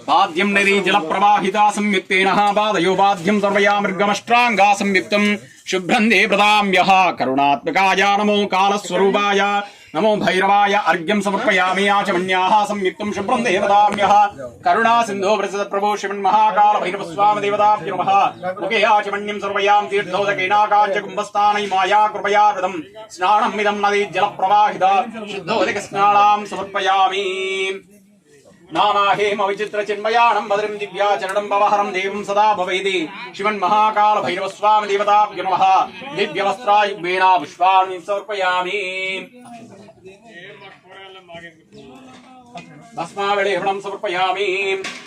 पाद्यं नदी जल प्रवाहिता संयुक्तेन पादयो पाद्यं सर्वया मृगमष्ट्रांगा संयुक्तं शुभ्रं देवदाम्यः करुणात्मकाय नमो कालस्वरूपाय नमो भैरवाय अर्घ्यं समर्पयामि आचमन्याः संयुक्तं शुभ्रं देवदाम्यः करुणा सिन्धो प्रसिद्ध प्रभो श्रीमन्महाकाल भैरव स्वामी देवताभ्यो नमः मुखे आचमन्यं सर्वयां तीर्थोदकेनाकाञ्च कुम्भस्थानै माया कृपया कृतं स्नानमिदं नदी जल प्रवाहिता शुद्धोदक स्नानां समर्पयामि नानाहेम विचित्र चिन्मयाणं भद्रं दिव्याचरणं भवहरं देवं सदा भवेति श्रीमन्महाकाल भैरव स्वामी देवताभ्यो नमः दिव्यवस्त्रायुग्मेन पुष्पाणि समर्पयामि भस्मावलेहनं समर्पयामि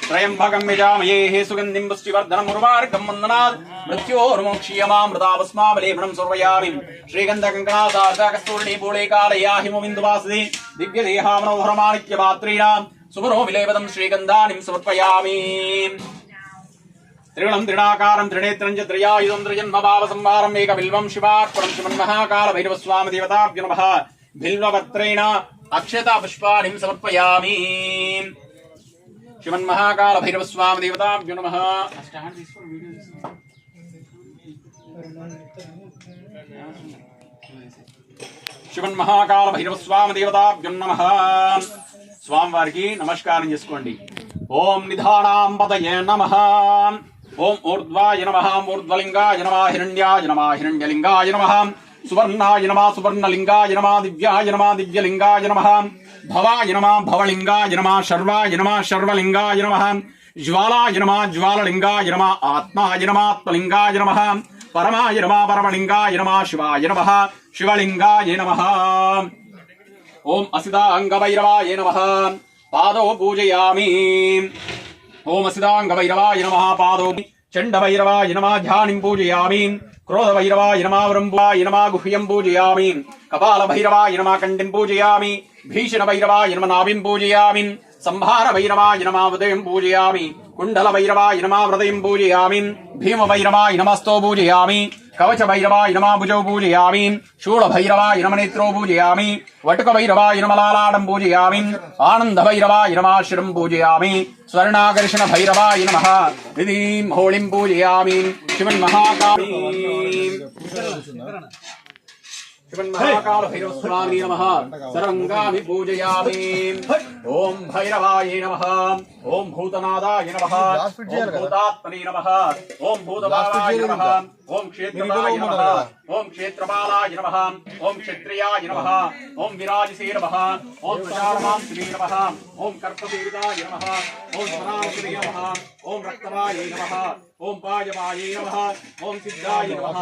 त्रयंबकं यजामहे सुगन्धिं पुष्टिवर्धनम् उर्वारुकं वन्दनात् मृत्योर्मोक्षीयमामृता भस्मावलेहनं समर्पयामि श्रीगन्धकङ्कणासार्धकस्तूर्णी पूलेकालयाहिमोबिन्दुवासदे दिव्यदेहामनोहरमाणिक्यपात्रेण सुमनो विलेपदं श्रीगन्धानिं समर्पयामि त्रिगुणं त्रिणाकारं त्रिनेत्रं च त्रियायुधं त्रिजन्मभावसंहारम् एकबिल्वं शिवार्पणं श्रीमन्महाकाल भैरव स्वामी देवताभ्यो नमः बिल्वपत्रेण अक्षता पुष्पाणि समर्पयामि श्रीमन्महाकाल भैरव स्वामी देवताभ्यो नमः श्रीमन्महाकाल भैरव स्वामी देवताभ्यो नमः स्वामी वारिकी नमस्कारं చేసుకోండి ओम निधानां पतये नमः ओम ऊर्ध्वाय नमः ऊर्ध्वलिंगाय नमः हिरण्याय नमः हिरण्यलिंगाय नमः सुवर्णाय नमः सुवर्णलिंगाय नमः दिव्याय नमः दिव्यलिंगाय नमः भवाय नमः भवलिंगाय नमः शर्वाय नमः शर्वलिंगाय नमः ज्वालाय नमः ज्वाललिंगाय नमः आत्माय नमः आत्मलिंगाय नमः परमाय नमः परमलिंगाय नमः शिवाय नमः शिवलिंगाय नमः ओम असितांगभैरवाय नमः पादो पूजयामि ओम असितांगभैरवाय नमः पादो चंडभैरवाय नमः ध्यानं पूजयामि क्रोधभैरवाय नमः वरंभाय नमः गुह्यं पूजयामि कपालभैरवाय नमः कंठं पूजयामि भीषणभैरवाय नमः नाभिं पूजयामि संहारभैरवाय नमः हृदयं पूजयामि कुण्डलभैरवाय नमः हृदयं पूजयामि भीमभैरवाय नमस्तो पूजयामि कवचभैरवाय नमः भुजौ पूजयामि शूलभैरवाय नमः नेत्रौ पूजयामि वटुकभैरवाय नमः लालाडं पूजयामि आनन्दभैरवाय नमः शिरं पूजयामि स्वर्णाकर्षणभैरवाय नमः निधिं होळिं पूजयामि श्रीमन्महाकाली श्रीमन्महाकाल भैरव स्वामी नमः सर्वंगामि पूजयामि ओम भैरवाय नमः ओम भूतनादाय नमः ओम भूतात्मने नमः ओम भूतभावाय नमः ओम क्षेत्रपालाय नमः ओम क्षेत्रपालाय नमः ओम क्षत्रियाय नमः ओम विराजसे नमः ओम प्रजामांसने नमः ओम कर्तवीराय नमः ओम धनांसने नमः ओम रक्तवाय नमः ओम पायवाय नमः ओम सिद्धाय नमः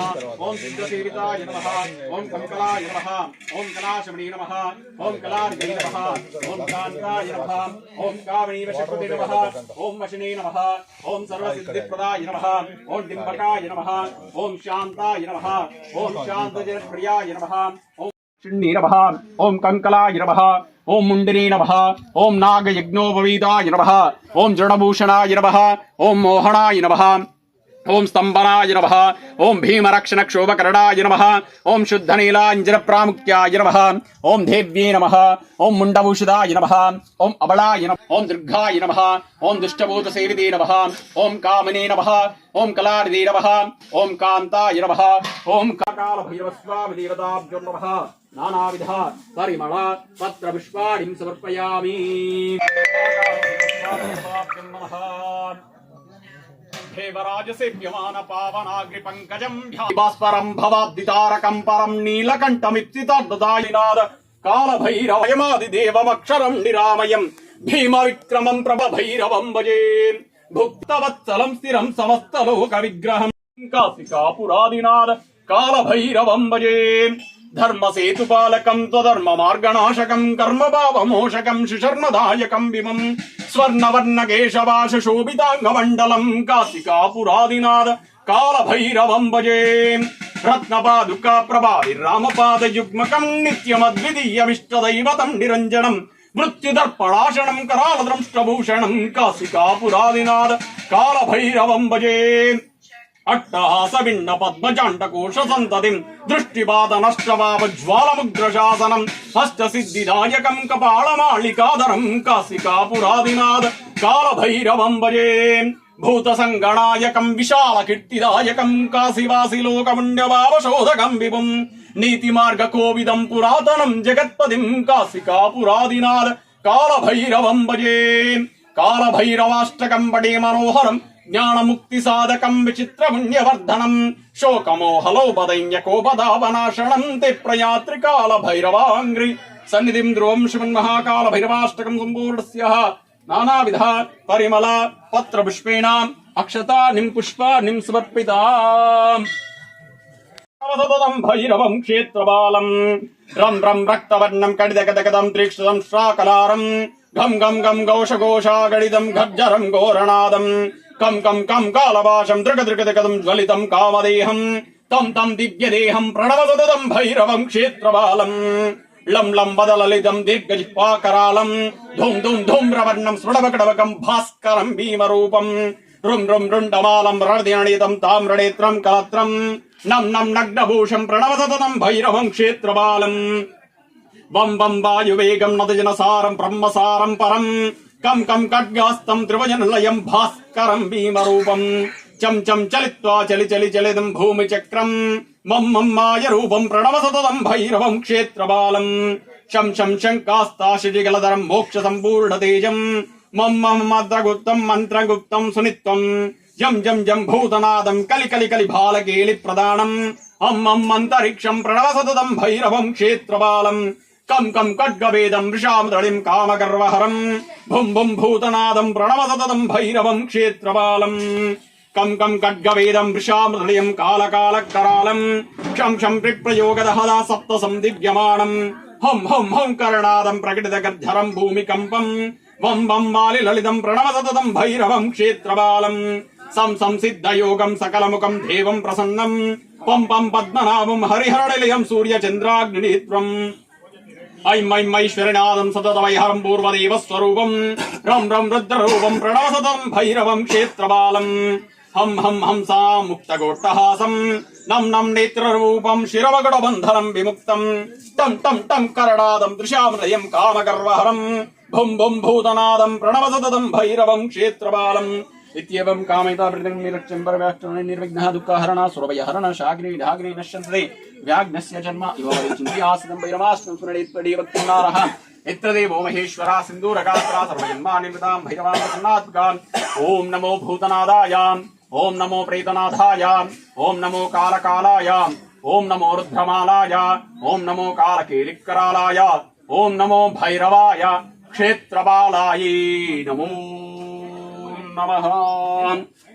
ओम सिद्धसेविताय नमः ओम कंकलाय नमः ओम कलाशमणे नमः ओम कलार्घै नमः ओम कान्ताय नमः ओम कामणीवशपते नमः ओम वशने नमः ओम सर्वसिद्धिप्रदाय नमः ओम डिम्बकाय नमः ओम शान्ताय नमः ओम शान्तजनप्रियाय नमः ओम शिण्ये नमः ओम कंकलाय नमः ओम मुंडिने नमः ओम नागयज्ञोपवीताय नमः ओम जडभूषणाय नमः ओम मोहनाय नमः ओम स्तंभनाय नमः ओम भीमरक्षणक्षोभकरणाय नमः ओम शुद्धनीलाञ्जनप्रामुख्याय नमः ओम देव्ये नमः ओम मुण्डभूषिताय नमः ओम अबलाय नमः ओम दीर्घाय नमः ओम दुष्टभूतसेविते नमः ओम कामने नमः ओम कलारिदे नमः ओम कान्ताय नमः ओम काल भैरव स्वामी देवताभ्यो नमः नानाविध परिमल पत्रपुष्पाणि समर्पयामि देवराजसेव्यमान पावनाग्रिपङ्कजं भास्परं भवाब्दितारकं परं नीलकण्ठमित्सितर्ददायिनाद कालभैरवयमादिदेवमक्षरं निरामयं भीमविक्रमं प्रभभैरवं भजे भुक्तवत्सलं स्थिरं समस्तलोकविग्रहं काशिकापुरादिनाद कालभैरवं भजे धर्मसेतुपालकं त्वधर्ममार्गनाशकं कर्मभावमोषकं सुशर्मदायकं विमं स्वर्णवर्णकेशवाशोभिताङ्गमण्डलं काशिकापुरादिनाद कालभैरवं भजे रत्नपादुकाप्रभाविरामपादयुग्मकं नित्यमद्वितीयमिष्टदैवतं निरञ्जनं मृत्युदर्पणाशनं करालद्रंष्टभूषणं काशिकापुरादिनाद कालभैरवं भजे అట్టహాస విన్న పద్మజాండకోశ సంతతిం దృష్టిపాదనష్టవాజ్వాలముగ్రశాసనం అష్టసిద్ధిదాయకం కపాళమాళికాధరం కాశికాపురాదినాథ కాలభైరవం భజే భూత సంగణాయకం విశాల కీర్తిదాయకం కాశీవాసి లోకముండ్యవావశోధకం విభుం నీతి మార్గ కోవిదం పురాతనం జగత్పదిం కాశికాపురాదినాథ కాలభైరవం భజే కాలభైరవాష్టకం పడే మనోహరం జ్ఞానముక్తి సాధకం విచిత్ర పుణ్యవర్ధనం శోకమోహలోపదైన్యకోపదాపనాశనం తే ప్రయాత్రి కాలభైరవాంగ్రి సన్నిధిం ధ్రువం శ్రీమన్మహాకాల భైరవాష్టకం సంపూర్ణస్య నానావిధ పరిమళ పత్ర పుష్పేణ అక్షతానిం పుష్పానిం సమర్పితాం భైరవం క్షేత్రబాలం రం రం రక్తవర్ణం కడిదగదగదం త్రిక్షతం శ్రాకలారం గం గం గం ఘోషఘోషాగడిదం గర్జరం ఘోరణాదం కం కం కం కాలభాషం దృగదృగదగదం జ్వలితం కామదేహం తం తం దివ్యదేహం ప్రణవదదం భైరవం క్షేత్రబాలం లం లం వదలలిదం దీర్ఘజిహ్వాకరాళం ధూం ధూం ధూమ్రవర్ణం స్ఫుటవకటవకం భాస్కరం భీమరూపం రుం రుం రుండమాలం రణదినీతం తామ్రనేత్రం కలత్రం నం నం నగ్నభూషం ప్రణవసతతం భైరవం క్షేత్రబాలం వం వం వాయువేగం నదజనసారం బ్రహ్మసారం పరం కం కం ఖడ్గాస్తం త్రివజనలయం భాస్కరం భీమరూపం చం చం చలిత్వా చలి చలి చలిదం భూమి చక్రం మం మం మాయ రూపం ప్రణవసతతం భైరవం క్షేత్రబాలం శం శం శంకాస్తాశిగలధరం మోక్ష సంపూర్ణ తేజం మం మం మంత్రగుప్తం మంత్రగుప్తం సునిత్వం జం జం జం భూతనాదం కలి కలి కలి బాలకేళి ప్రదానం అం అం అంతరిక్షం ప్రణవసతతం భైరవం క్షేత్రబాలం కం కం ఖడ్గవేదం వృషామదళిం కామగర్వహరం భుం భుం భూతనాదం ప్రణవసతతం భైరవం క్షేత్రబాలం కం కం ఖడ్గవేదం వృషామదళిం కాలకాలకరాళం క్షం క్షం ప్రయోగదహదా సప్తసం దివ్యమానం హం హం హం కర్ణాదం ప్రకటితగర్ధరం భూమికంపం వం వం వాలి లలితం ప్రణవసతతం భైరవం క్షేత్రబాలం సం సంసిద్ధయోగం సకలముఖం దేవం ప్రసన్నం పం పం పద్మనాభం హరిహరనిలయం సూర్యచంద్రాగ్నినేత్రం ఐం ఐం ఐశ్వర్యనాదం సతతవైహరం పూర్వదేవ స్వరూపం రం రం రుద్రరూపం ప్రణవసతం భైరవం క్షేత్రబాలం హం హం హంసా ముక్తగోట్టహాసం నం నం నేత్రరూపం శిరవగడబంధనం విముక్తం టం టం టం కరణాదం దృశామృయం కామగర్వహరం భుం భుం భూతనాదం ప్రణవసతతం భైరవం క్షేత్రబాలం ఇత్యేవం కామయితావృతం నిరక్షం పరవ్యాష్టం నిర్విఘ్నః దుఃఖహరణ సురభయహరణ శాగ్ని ఢాగ్ని నశ్యంతే వ్యాఘ్నస్య జన్మ ఇవ చింత్యాసితం భైరవాష్టం సురణేత్పడీవక్తున్నారః ఇత్ర దేవో మహేశ్వర సింధూరగాత్ర సర్వజన్మాని మృతాం భైరవాం ప్రసన్నాత్మకాం ఓం నమో భూతనాదాయ ఓం నమో ప్రేతనాథాయ ఓం నమో కాలకాలాయ ఓం నమో రుద్రమాలాయ ఓం నమో కాలకేలికరాలాయ ఓం నమో భైరవాయ క్షేత్రబాలాయే నమో నమః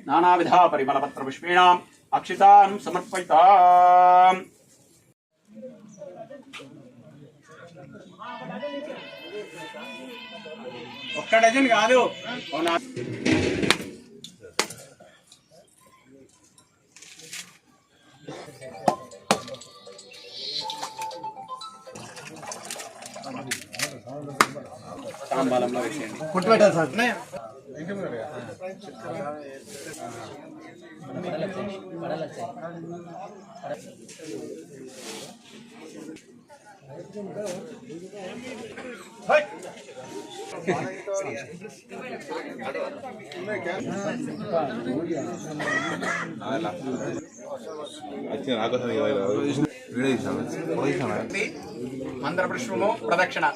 నానావిధ పరిమళపత్ర పుష్పేణ అక్షితాన్ సమర్పయితాం ఒక్క డజన్ కాదు తాంబాలంలో వేసేయండి కుట్టు పెట్టాలి సార్ మందర పుష్పము ప్రదక్షిణ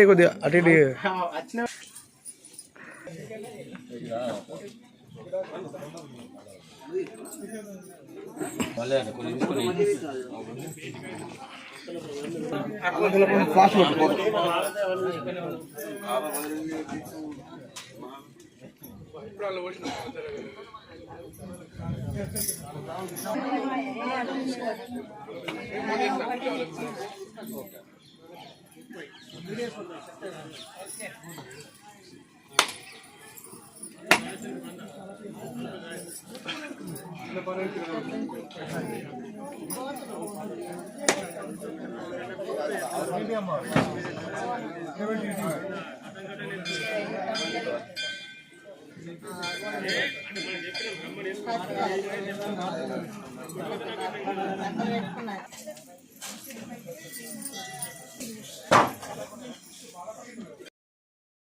కొద్దిగా అటు ఇటు ఫాస్ట్